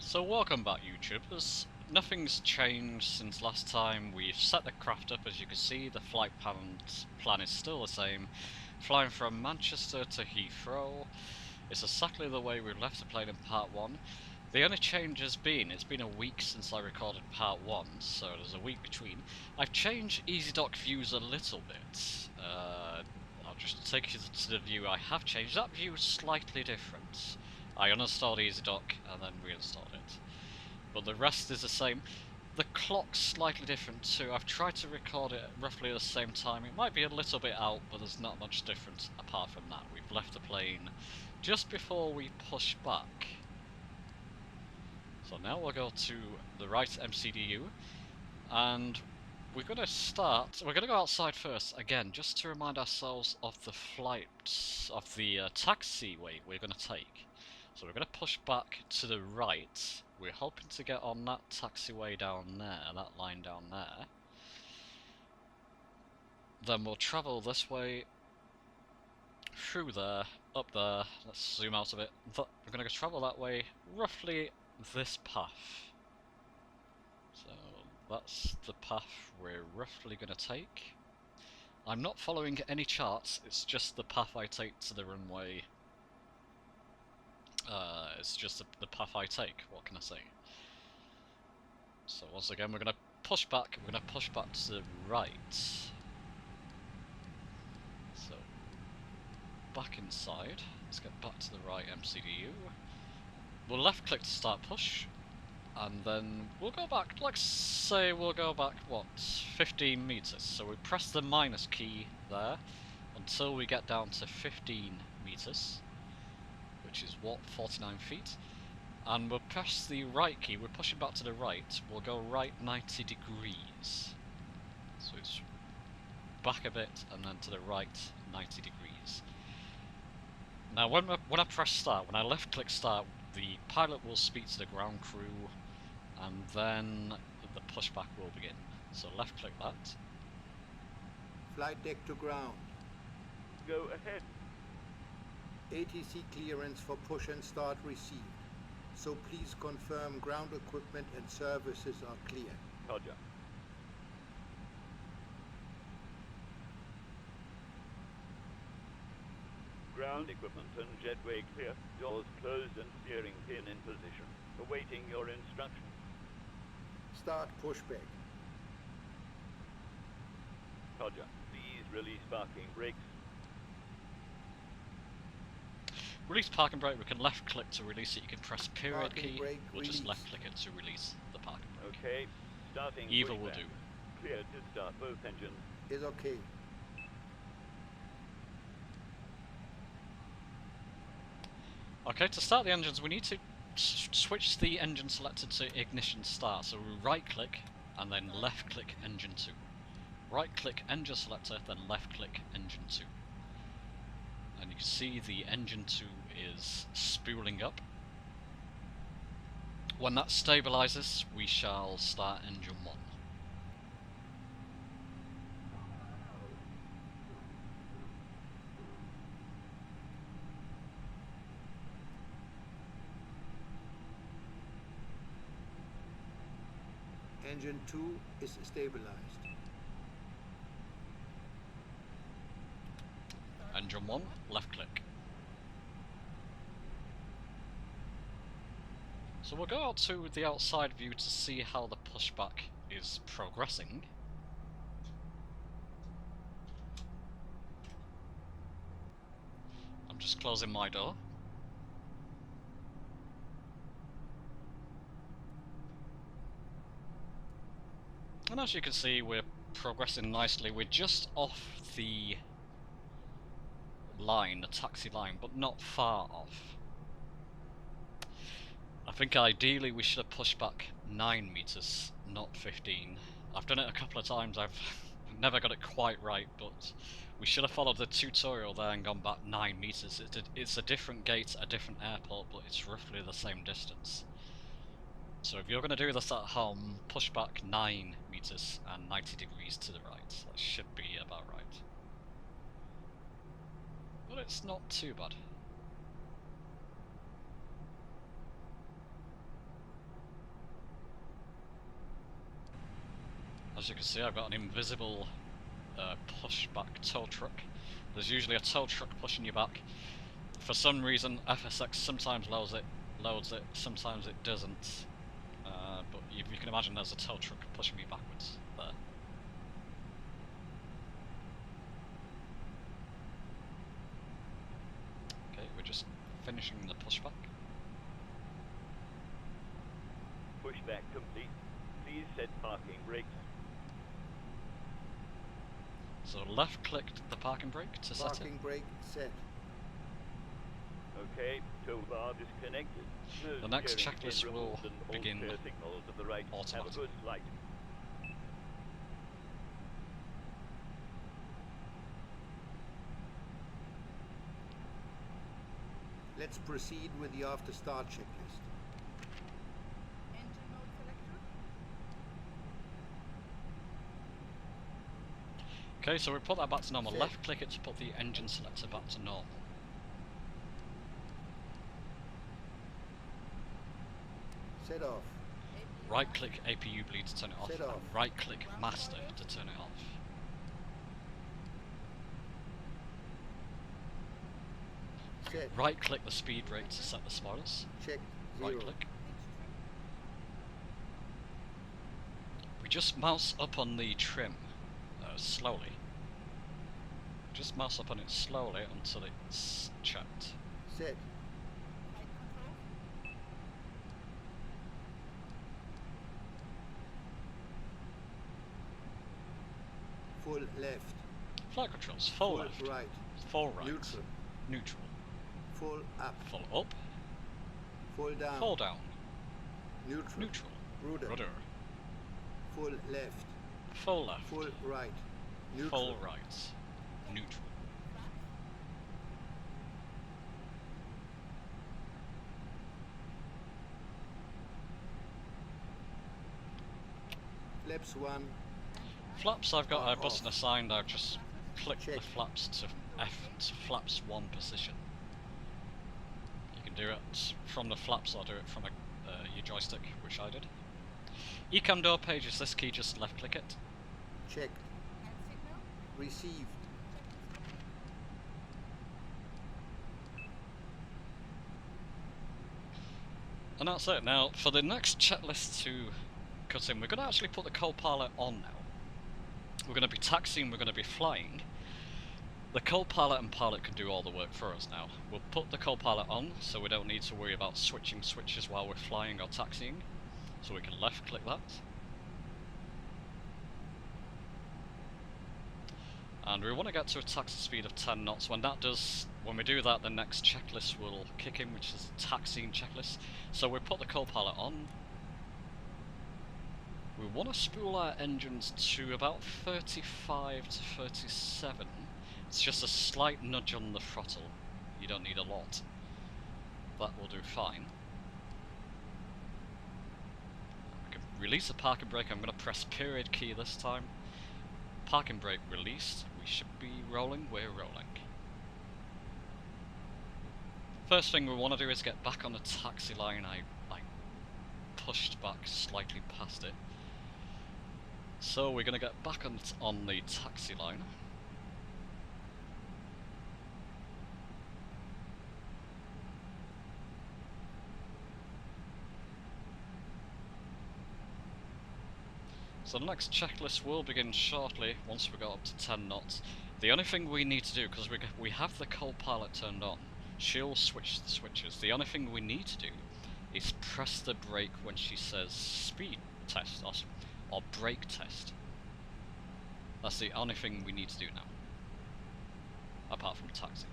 So welcome back, YouTubers. Nothing's changed since last time. We've set the craft up. As you can see, the flight plan is still the same. Flying from Manchester to Heathrow. It's exactly the way we left the plane in part 1. The only change has been, it's been a week since I recorded part 1, so there's a week between. I've changed EasyDock views a little bit. I'll just take you to the view I have changed. That view is slightly different. I uninstalled EasyDock and then reinstalled it. But the rest is the same. The clock's slightly different too. I've tried to record it roughly at the same time. It might be a little bit out, but there's not much difference apart from that. We've left the plane just before we push back. So now we'll go to the right MCDU, and we're going to go outside first, again, just to remind ourselves of the flight, of the taxiway we're going to take. So we're going to push back to the right. We're hoping to get on that taxiway down there, that line down there. Then we'll travel this way, through there, up there. Let's zoom out a bit. We're going to travel that way, roughly this path. So that's the path we're roughly going to take. I'm not following any charts, it's just the path I take to the runway. It's just the path I take, what can I say? So once again we're going to push back to the right. So, back inside, let's get back to the right MCDU. We'll left click to start push, and then we'll go back, let's say we'll go back, what, 15 meters. So we press the minus key there until we get down to 15 meters, which is what, 49 feet. And we'll press the right key, we're pushing back to the right, we'll go right 90 degrees. So it's back a bit and then to the right 90 degrees. Now when I press start, when I left click start, the pilot will speak to the ground crew, and then the pushback will begin. So left click that. Flight deck to ground. Go ahead. ATC clearance for push and start received. So please confirm ground equipment and services are clear. Roger. Ground equipment and jetway clear. Doors closed and steering pin in position. Awaiting your instructions. Start pushback. Roger. Please release parking brakes. Release parking brake, we can left click to release it, you can press period Parking key, brake we'll just release. left click it to release the parking brake. Okay. Starting Either will pushback. do. Cleared to start both engines. Is okay. Okay, to start the engines we need to switch the engine selector to ignition start, so we right click and then left click engine 2. Right click engine selector, then left click engine 2. And you can see the engine 2 is spooling up. When that stabilizes, we shall start engine 1. Engine 2 is stabilized. Engine 1, left click. So we'll go out to the outside view to see how the pushback is progressing. I'm just closing my door. And as you can see, we're progressing nicely. We're just off the line, the taxi line, but not far off. I think ideally we should have pushed back 9 meters, not 15. I've done it a couple of times, I've never got it quite right, but we should have followed the tutorial there and gone back 9 meters. It's a different gate, a different airport, but it's roughly the same distance. So if you're going to do this at home, push back 9 meters and 90 degrees to the right. That should be about right. But it's not too bad. as you can see, I've got an invisible pushback tow truck. There's usually a tow truck pushing you back. For some reason, FSX sometimes loads it, sometimes it doesn't. But you can imagine there's a tow truck pushing me backwards there. Okay, we're just finishing the pushback. Pushback complete. Please set parking brakes. So left clicked the parking brake to set it. Parking brake set. Okay, tow bar disconnected. No The next steering checklist wheel will removed and all begin clear signals to the right. Have a automatic. good flight. Let's proceed with the after start checklist. Engine mode selector. Okay, so we put that back to normal. Set. Left click it to put the engine selector back to normal. Set off. Right click APU bleed to turn it off, Set and off. right click master to turn it off. Set. Right click the speed brake to set the spoilers. Check. 0. Right click. We just mouse up on the trim slowly. Just mouse up on it slowly until it's checked. Set. Flight control. Full left. Flight controls, full Full left, right. full right, Neutral. neutral, Full up. full up, Full down. full down, Neutral. neutral, Rudder. rudder, Full left. full left, Full right. Neutral. full right, neutral. Flaps 1. Flaps, I've got a Off. button assigned, I've just clicked the Check. flaps to flaps 1 position. You can do it from the flaps or do it from your joystick, which I did. Ecam door page, is this key, just left click it. Check. Hand signal. Received. And that's it. Now, for the next checklist to cut in, we're going to actually put the co-pilot on now. We're going to be taxiing, we're going to be flying. The co-pilot and pilot can do all the work for us now. We'll put the co-pilot on, so we don't need to worry about switching switches while we're flying or taxiing. So we can left click that. And we want to get to a taxi speed of 10 knots. When we do that, the next checklist will kick in, which is the taxiing checklist. So we put the co-pilot on. We want to spool our engines to about 35 to 37. It's just a slight nudge on the throttle. You don't need a lot. That will do fine. We can release the parking brake. I'm going to press period key this time. Parking brake released. We should be rolling. We're rolling. First thing we want to do is get back on the taxi line. I pushed back slightly past it. So we're going to get back on the taxi line. So the next checklist will begin shortly once we go up to 10 knots. The only thing we need to do, because we have the co-pilot turned on, she'll switch the switches. The only thing we need to do is press the brake when she says speed test or brake test. That's the only thing we need to do now, apart from taxi.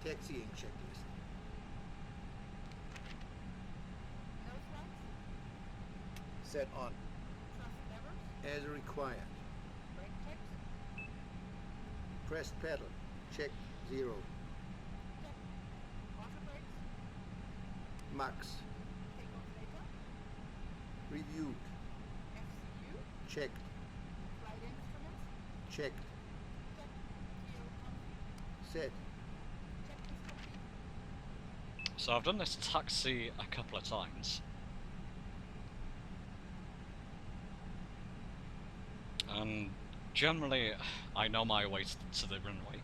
Taxiing checklist. Nose lights. Set on. Thrust levers. As required. Pressed pedal. Check 0. Check. Auto brakes. Max. Takeoff later. Reviewed. FCU. Checked. Flight instruments. Checked. Check. Geo config. Set. Check is complete. So I've done this taxi a couple of times. And generally, I know my way to the runway.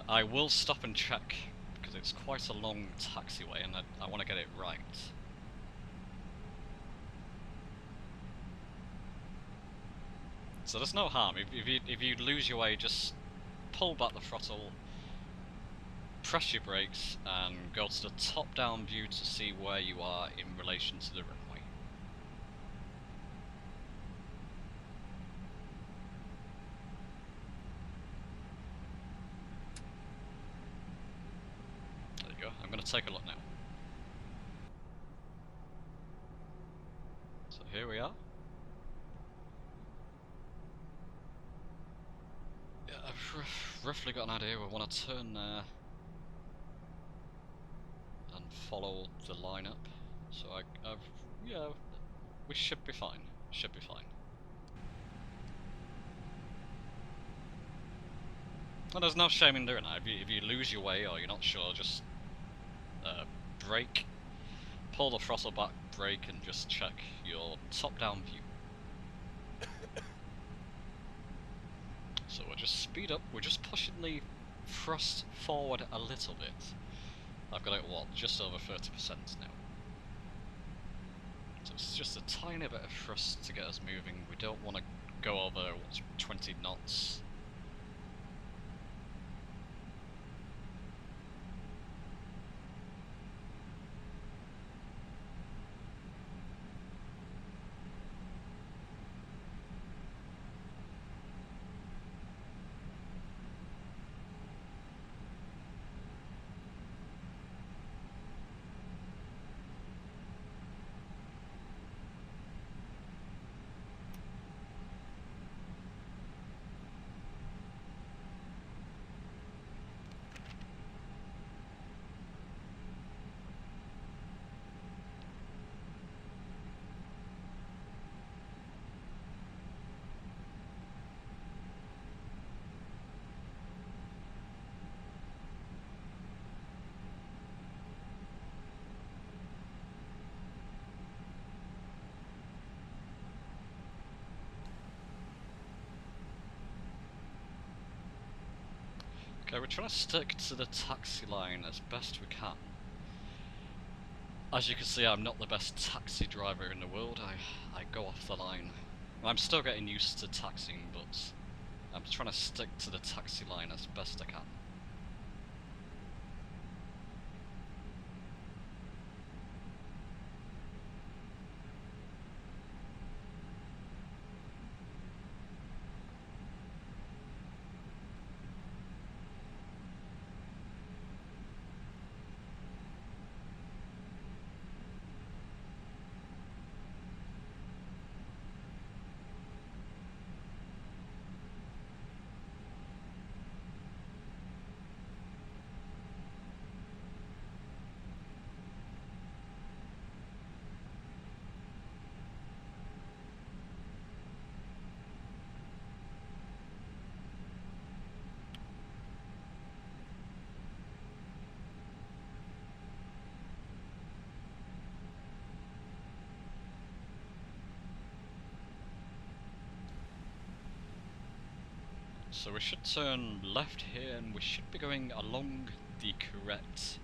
I will stop and check, because it's quite a long taxiway and I want to get it right. So there's no harm. If you lose your way, just pull back the throttle, press your brakes, and go to the top-down view to see where you are in relation to the runway. There you go. I'm going to take a look now. So here we are. Yeah, I've roughly got an idea. We want to turn there and follow the lineup. So yeah, we should be fine. Should be fine. And there's no shame in doing that. If you lose your way or you're not sure, just brake, pull the throttle back, brake, and just check your top-down view. So we'll just speed up. We're just pushing the thrust forward a little bit. I've got it, what, just over 30% now. So it's just a tiny bit of thrust to get us moving. We don't want to go over, what, 20 knots. Okay, we're trying to stick to the taxi line as best we can. As you can see, I'm not the best taxi driver in the world. I go off the line. I'm still getting used to taxiing, but I'm trying to stick to the taxi line as best I can. So we should turn left here and we should be going along the correct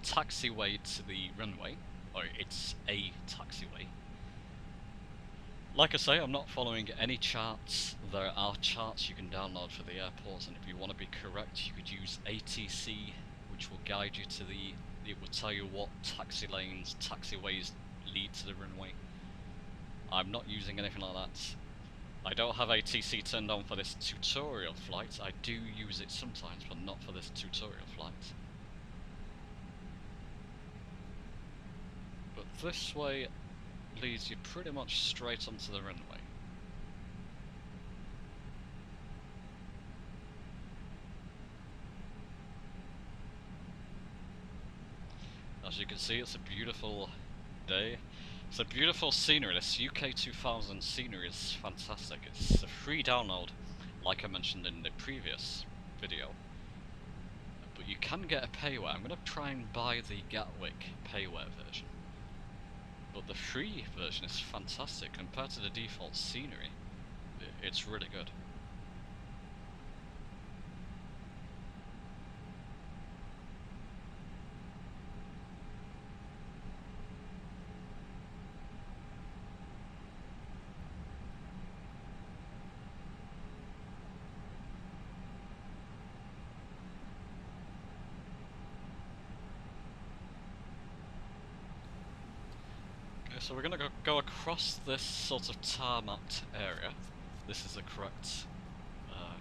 taxiway to the runway, or it's a taxiway. Like I say, I'm not following any charts. There are charts you can download for the airports, and if you want to be correct you could use ATC, which will guide you to it will tell you what taxi lanes, taxiways lead to the runway. I'm not using anything like that. I don't have ATC turned on for this tutorial flight. I do use it sometimes, but not for this tutorial flight. But this way leads you pretty much straight onto the runway. see, it's a beautiful day. It's a beautiful scenery. This UK 2000 scenery is fantastic. It's a free download, like I mentioned in the previous video. But you can get a payware. I'm going to try and buy the Gatwick payware version. But the free version is fantastic compared to the default scenery. It's really good. So we're going to go across this sort of tarmacked area. This is the correct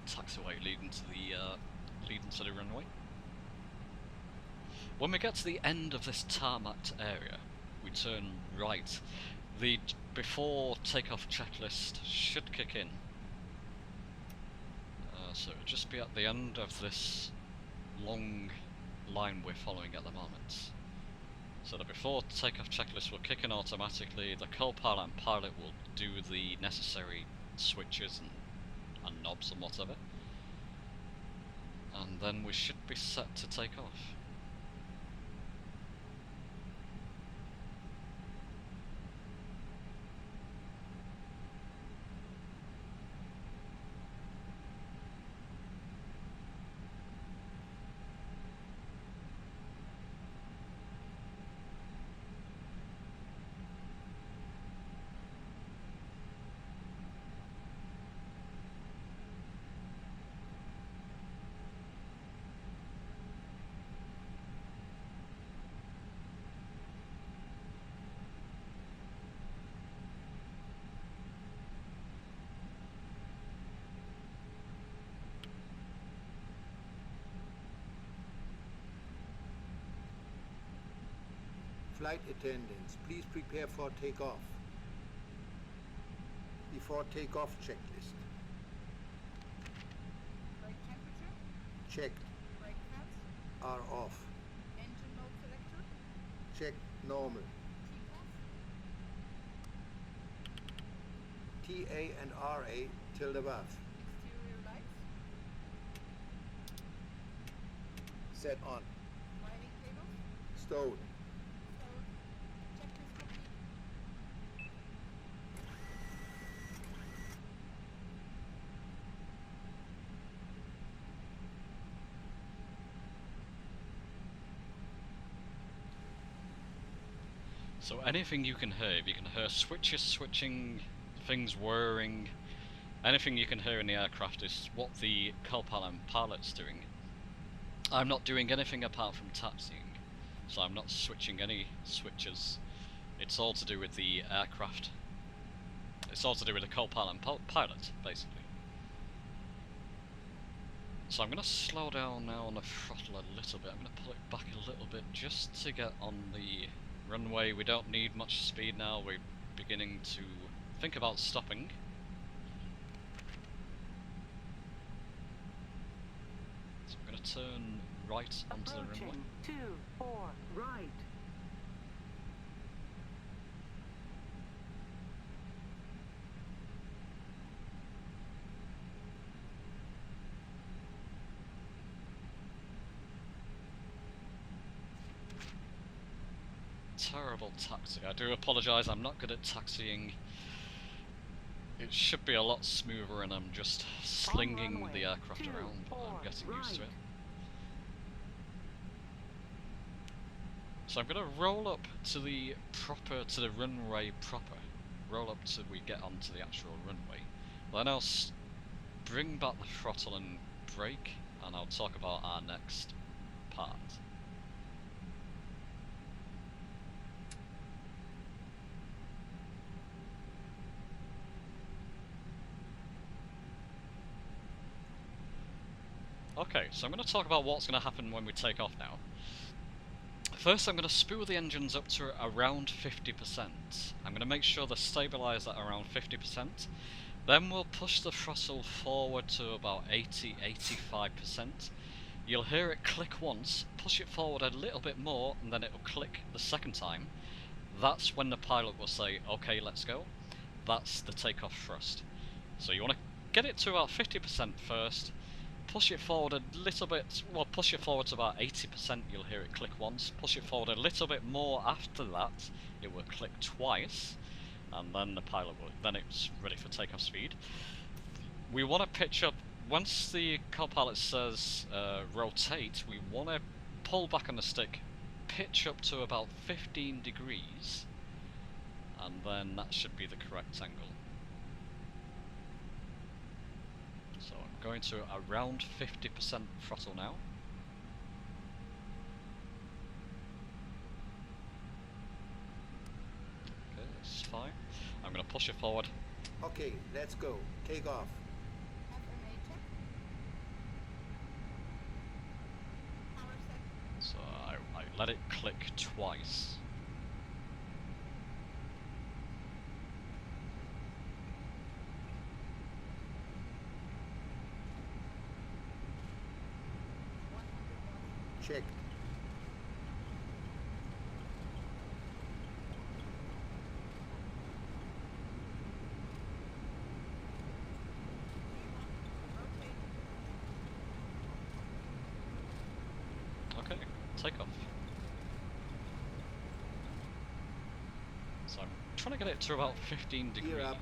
taxiway leading to the runway. When we get to the end of this tarmacked area, we turn right. The before takeoff checklist should kick in. So it'll just be at the end of this long line we're following at the moment. So the before takeoff checklist will kick in automatically, the co-pilot and pilot will do the necessary switches and knobs and whatever. And then we should be set to take off. Flight attendants, please prepare for takeoff. Before takeoff checklist. Brake temperature. Checked. Brake pads. Are off. Engine mode selector. Check normal. Takeoff. TA and RA tilde above. Exterior lights. Set on. Wiring cables. Stowed. Stowed. Checklist complete. So anything you can hear, if you can hear switches switching, things whirring, anything you can hear in the aircraft is what the co-pilot and pilot's doing. I'm not doing anything apart from taxiing, so I'm not switching any switches. It's all to do with the aircraft. It's all to do with the co-pilot and pilot, basically. So I'm going to slow down now on the throttle a little bit. I'm going to pull it back a little bit just to get on the runway. We don't need much speed now. We're beginning to think about stopping. So I'm going to turn right onto the runway. Approaching 24 right. Terrible taxi. I do apologise, I'm not good at taxiing. It should be a lot smoother and I'm just slinging runway the aircraft around, but 24 I'm getting used to it. right. So I'm going to roll up to the runway proper. Roll up till we get onto the actual runway. Then I'll bring back the throttle and brake, and I'll talk about our next part. Okay, so I'm going to talk about what's going to happen when we take off now. First, I'm going to spool the engines up to around 50%. I'm going to make sure they're stabilised at around 50%. Then we'll push the throttle forward to about 80-85%. You'll hear it click once, push it forward a little bit more, and then it'll click the second time. That's when the pilot will say, okay, let's go. That's the takeoff thrust. So you want to get it to about 50% first, push it forward a little bit, well, push it forward to about 80%, you'll hear it click once, push it forward a little bit more after that, it will click twice, and then the pilot will, then it's ready for takeoff speed. We want to pitch up, once the co-pilot says rotate, we want to pull back on the stick, pitch up to about 15 degrees, and then that should be the correct angle. So I'm going to around 50% throttle now. Okay, that's fine. I'm going to push it forward. Okay, let's go. Take off. FMA check. Power set. So I let it click twice. Checked. Okay, takeoff. So I'm trying to get it to about 15 degrees. Gear up.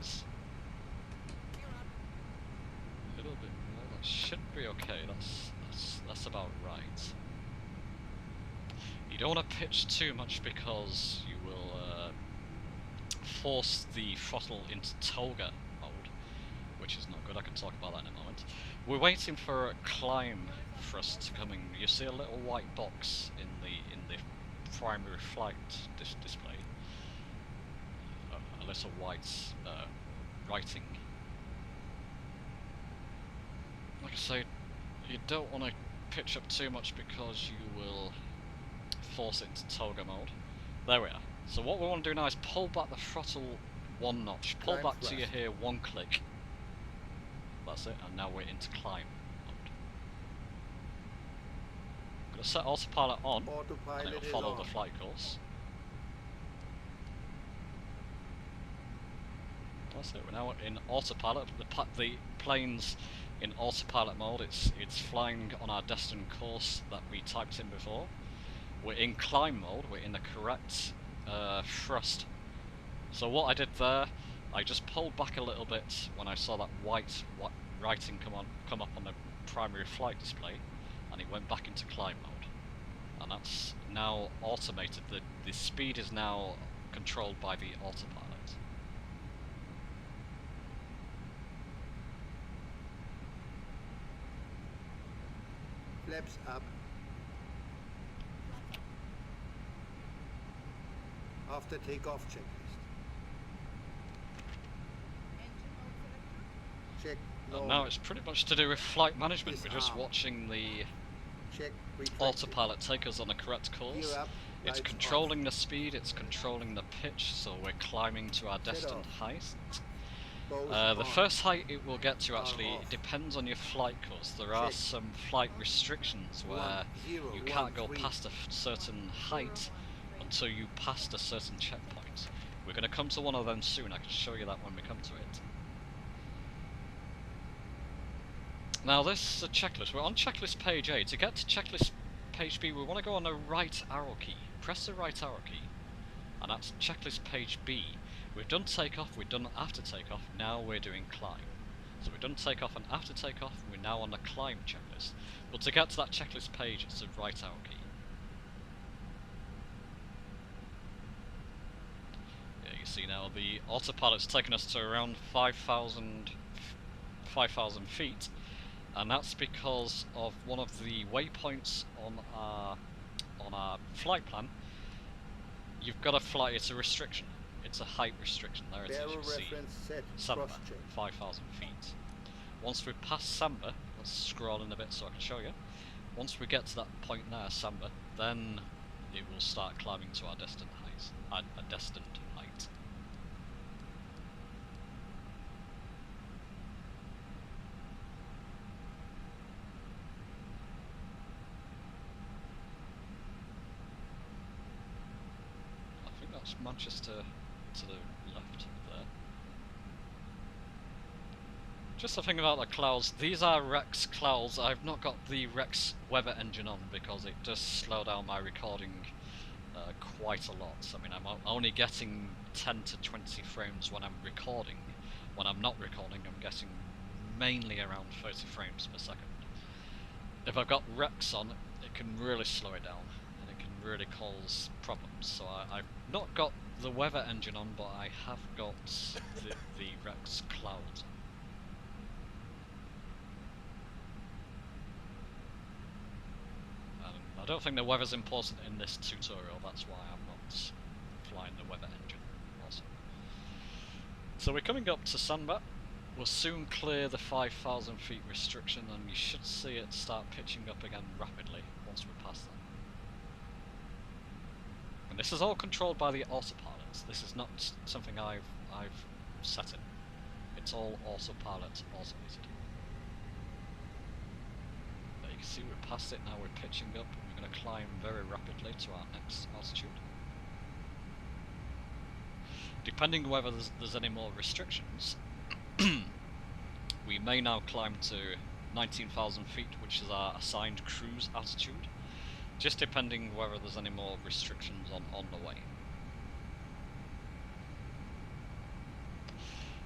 A little bit more. That should be okay. That's about right. You don't want to pitch too much because you will force the throttle into toga mode, which is not good. I can talk about that in a moment. We're waiting for a climb thrust to come in. You see a little white box in the primary flight display. A little white writing. Like I say, you don't want to pitch up too much because you will force it into toga mode. There we are. So what we want to do now is pull back the throttle one notch. Pull Climb back till you thrust. hear one click. That's it, and now we're into climb mode. I'm going to set autopilot on, and Autopilot it'll is follow on. the flight course. That's it, we're now in autopilot. The plane's in autopilot mode. It's flying on our destined course that we typed in before. We're in climb mode, we're in the correct thrust. So what I did there, I just pulled back a little bit when I saw that white writing come up on the primary flight display, and it went back into climb mode. And that's now automated. The speed is now controlled by the autopilot. Flaps up. After takeoff checklist. Engine mode selector. Check. And normal. now it's pretty much to do with flight management. Is We're just arm. watching the Check. Retracted. autopilot take us on the correct course. Gear up. It's Lights controlling the speed, it's controlling the pitch, so we're climbing to our destined height. Both The on. first height it will get to actually off. depends on your flight course. There are Check. some flight restrictions where 10, you can't go 13. past a certain height until you pass a certain checkpoint. We're going to come to one of them soon. I can show you that when we come to it. Now this is a checklist. We're on checklist page A. To get to checklist page B, we want to go on the right arrow key. Press the right arrow key, and that's checklist page B. We've done takeoff, we've done after takeoff, now we're doing climb. So we've done takeoff and after takeoff, we're now on the climb checklist. But to get to that checklist page, it's the right arrow key. Yeah, you see now the autopilot's taken us to around 5,000 feet, and that's because of one of the waypoints on our flight plan. You've got to fly, it's a restriction. It's a height restriction. There it is, Barrel you can see. reference set. Samba, Cross check. 5,000 feet. Once we pass Samba, let's scroll in a bit so I can show you. Once we get to that point there, Samba, then it will start climbing to our destined height. Destined height. It's Manchester to the left there. Just the thing about the clouds, these are Rex clouds. I've not got the Rex weather engine on because it does slow down my recording quite a lot. I mean, I'm only getting 10 to 20 frames when I'm recording. When I'm not recording, I'm getting mainly around 30 frames per second. If I've got Rex on, it can really slow it down, and it can really cause problems. So I've not got the weather engine on, but I have got the Rex cloud. I don't think the weather's important in this tutorial, that's why I'm not flying the weather engine also. So we're coming up to Sandbach. We'll soon clear the 5,000 feet restriction, and you should see it start pitching up again rapidly once we're past that. And this is all controlled by the autopilot. This is not something I've set in. It's all autopilot automated. There you can see we're past it now. We're pitching up. We're going to climb very rapidly to our next altitude. Depending whether there's any more restrictions, we may now climb to 19,000 feet, which is our assigned cruise altitude, just depending whether there's any more restrictions on the way.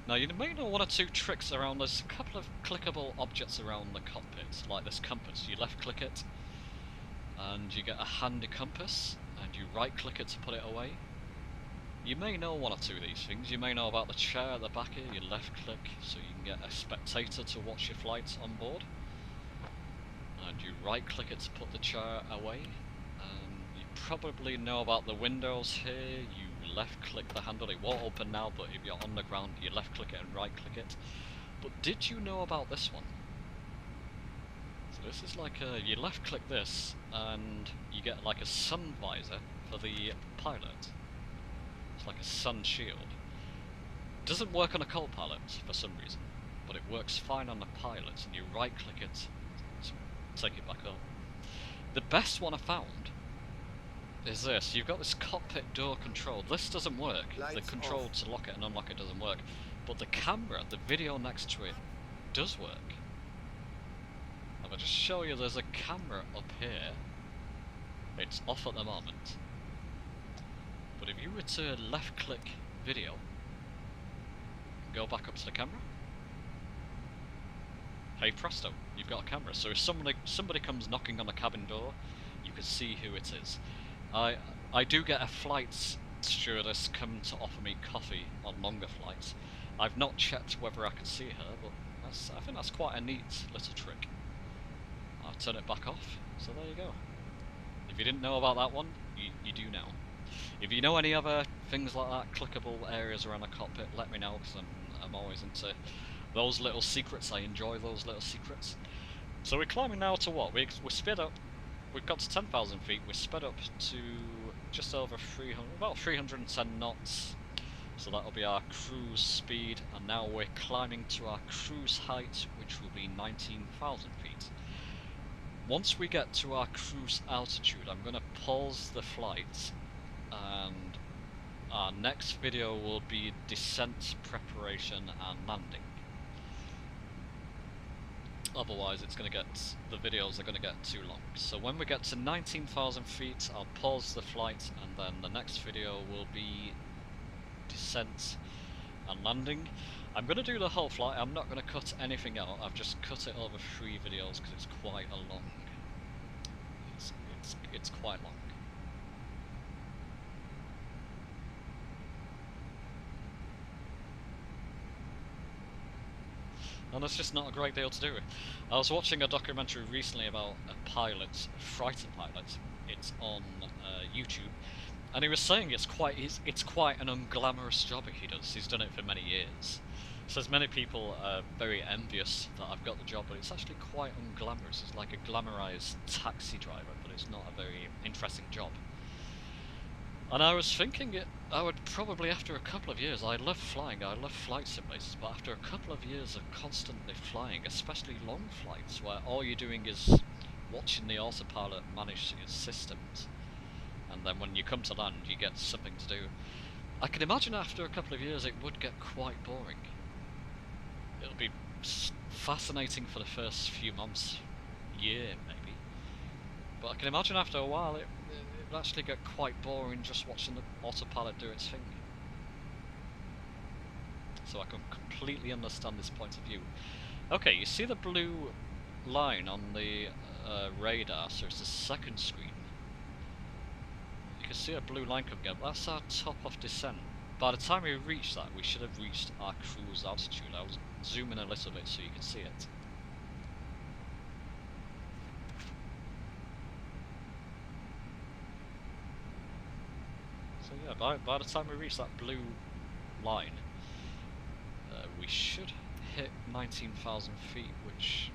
Now you may know one or two tricks around. There's a couple of clickable objects around the cockpit, like this compass. You left click it and you get a handy compass, and you right click it to put it away. You may know one or two of these things. You may know about the chair at the back here. You left click so you can get a spectator to watch your flight on board, and you right click it to put the chair away. And you probably know about the windows here. You left click the handle. It won't open now, but if you're on the ground you left click it and right click it. But did you know about this one? So this is like you left click this and you get like a sun visor for the pilot. It's like a sun shield. Doesn't work on a co-pilot for some reason, but it works fine on the pilot, and you right click it to take it back up. The best one I found is this. You've got this cockpit door control. This doesn't work. Lights the control off. to lock it and unlock it doesn't work, but the camera, the video next to it, does work. I'll just show you. There's a camera up here. It's off at the moment. But if you were to left click video, go back up to the camera, hey presto, you've got a camera. So if somebody comes knocking on the cabin door, you can see who it is. I do get a flight stewardess come to offer me coffee on longer flights. I've not checked whether I can see her, but I think that's quite a neat little trick. I'll turn it back off, so there you go. If you didn't know about that one, you do now. If you know any other things like that, clickable areas around the cockpit, let me know, because I'm always into those little secrets. I enjoy those little secrets. So we're climbing now to what? We're sped up. We've got to 10,000 feet. We're sped up to just over 310 knots. So that'll be our cruise speed. And now we're climbing to our cruise height, which will be 19,000 feet. Once we get to our cruise altitude, I'm going to pause the flight, and our next video will be descent preparation and landing. Otherwise the videos are going to get too long. So when we get to 19,000 feet, I'll pause the flight, and then the next video will be descent and landing. I'm going to do the whole flight. I'm not going to cut anything out. I've just cut it over 3 videos because it's quite a long. It's quite long. And it's just not a great deal to do. I was watching a documentary recently about a pilot, a freighter pilot. It's on YouTube, and he was saying it's quite an unglamorous job he does. He's done it for many years. Says many people are very envious that I've got the job, but it's actually quite unglamorous. It's like a glamorized taxi driver, but it's not a very interesting job. And I was thinking I would probably, after a couple of years, I love flying, I love flight simulators, but after a couple of years of constantly flying, especially long flights, where all you're doing is watching the autopilot manage its systems, and then when you come to land you get something to do. I can imagine after a couple of years it would get quite boring. It'll be fascinating for the first few months, year maybe, but I can imagine after a while it would actually get quite boring just watching the autopilot do its thing. So I can completely understand this point of view. Okay, you see the blue line on the radar, so it's the second screen. You can see a blue line coming up. That's our top of descent. By the time we reach that, we should have reached our cruise altitude. I'll zoom in a little bit so you can see it. So yeah, by the time we reach that blue line, we should hit 19,000 feet, which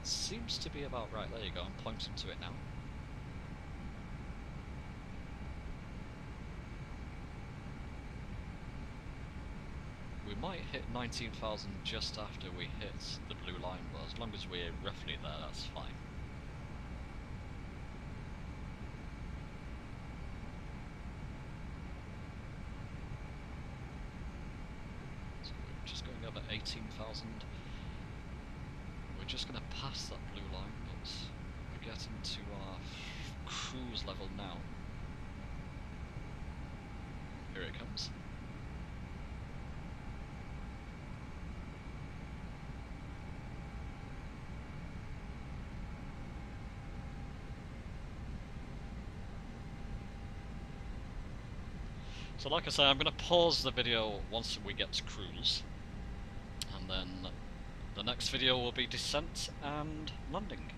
seems to be about right. There you go, I'm pointing to it now. We might hit 19,000 just after we hit the blue line, but as long as we're roughly there, that's fine. So we're just going over 18,000. We're just going to pass that blue line, but we're getting to our cruise level now. Here it comes. So like I say, I'm going to pause the video once we get to cruise, and then the next video will be descent and landing.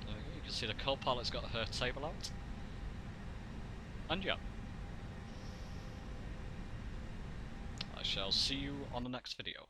You can see the co-pilot's got her table out, and yeah. I shall see you on the next video.